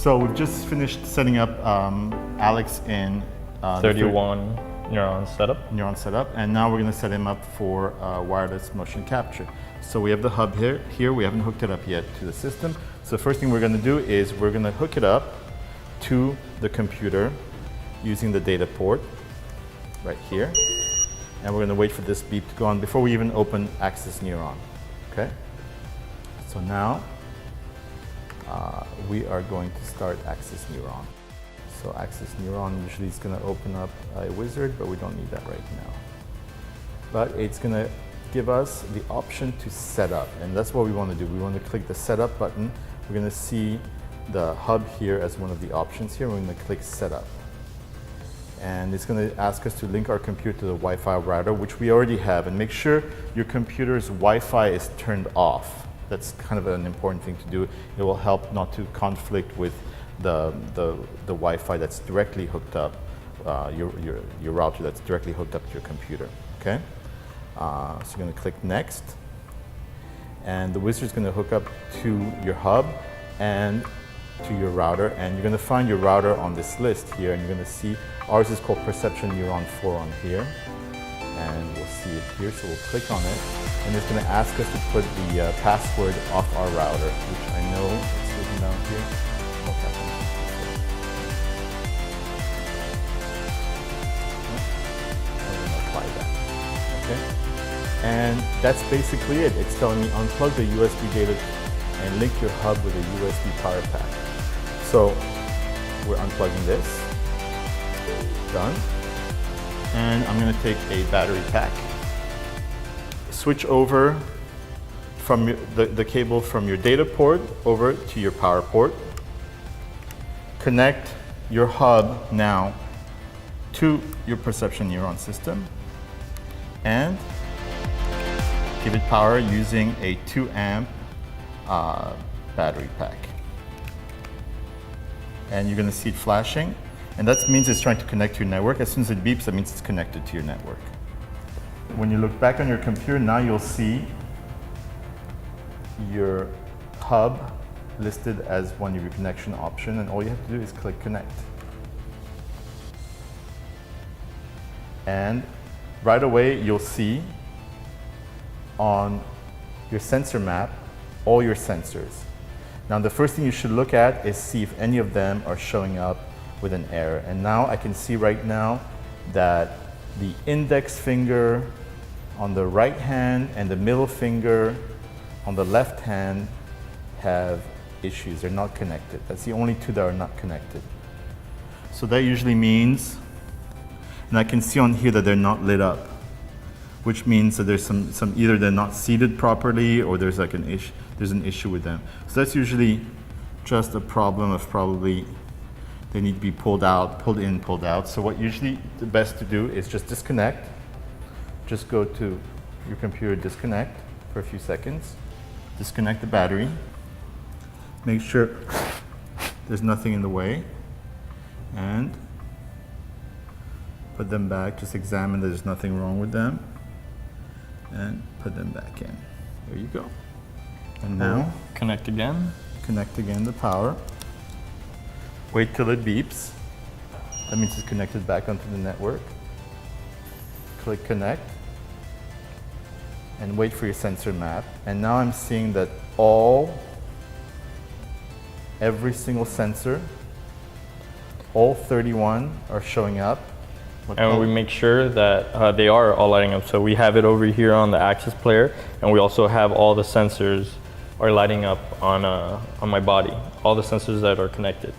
So we've just finished setting up Alex in 31 Neuron setup, and now we're going to set him up for wireless motion capture. So we have the hub here. We haven't hooked it up yet to the system. So the first thing we're going to do is we're going to hook it up to the computer using the data port right here. And we're going to wait for this beep to go on before we even open Access Neuron. Okay? So now we are going to start Access Neuron. So Access Neuron usually is going to open up a wizard, but we don't need that right now. But it's going to give us the option to set up, and that's what we want to do. We want to click the setup button. We're going to see the hub here as one of the options here. We're going to click setup. And it's going to ask us to link our computer to the Wi-Fi router, which we already have, and make sure your computer's Wi-Fi is turned off. That's kind of an important thing to do. It will help not to conflict with the Wi-Fi that's directly hooked up, your router that's directly hooked up to your computer, okay? So you're going to click next, and the wizard's going to hook up to your hub and to your router, and you're going to find your router on this list here, and you're going to see ours is called Perception Neuron 4 on here, and we'll see it here, so we'll click on it, and it's going to ask us to put the password off our router, which I know it's written down here. What happened? I'm going to apply that, okay? And that's basically it. It's telling me unplug the USB data and link your hub with a USB power pack. So we're unplugging this. Done. And I'm going to take a battery pack. Switch over from the cable from your data port over to your power port. Connect your hub now to your Perception Neuron system and give it power using a 2 amp battery pack. And you're going to see it flashing, and that means it's trying to connect to your network. As soon as it beeps, that means it's connected to your network. When you look back on your computer, now you'll see your hub listed as one of your connection options, and all you have to do is click connect. And right away, you'll see on your sensor map all your sensors. Now the first thing you should look at is see if any of them are showing up with an error. And now I can see right now that the index finger on the right hand and the middle finger on the left hand have issues. They're not connected. That's the only two that are not connected. So that usually means, and I can see on here that they're not lit up, which means that there's some either they're not seated properly or there's like there's an issue with them. So that's usually just a problem of probably they need to be pulled out, pulled in, pulled out. So what usually the best to do is just disconnect. Just go to your computer, disconnect for a few seconds, disconnect the battery, make sure there's nothing in the way, and put them back. Just examine that there's nothing wrong with them, and put them back in. There you go. And now, connect again. Connect again the power. Wait till it beeps. That means it's connected back onto the network. Click connect. And wait for your sensor map. And now I'm seeing that every single sensor, all 31 are showing up. And we make sure that they are all lighting up. So we have it over here on the Access player, and we also have all the sensors are lighting up on my body, all the sensors that are connected.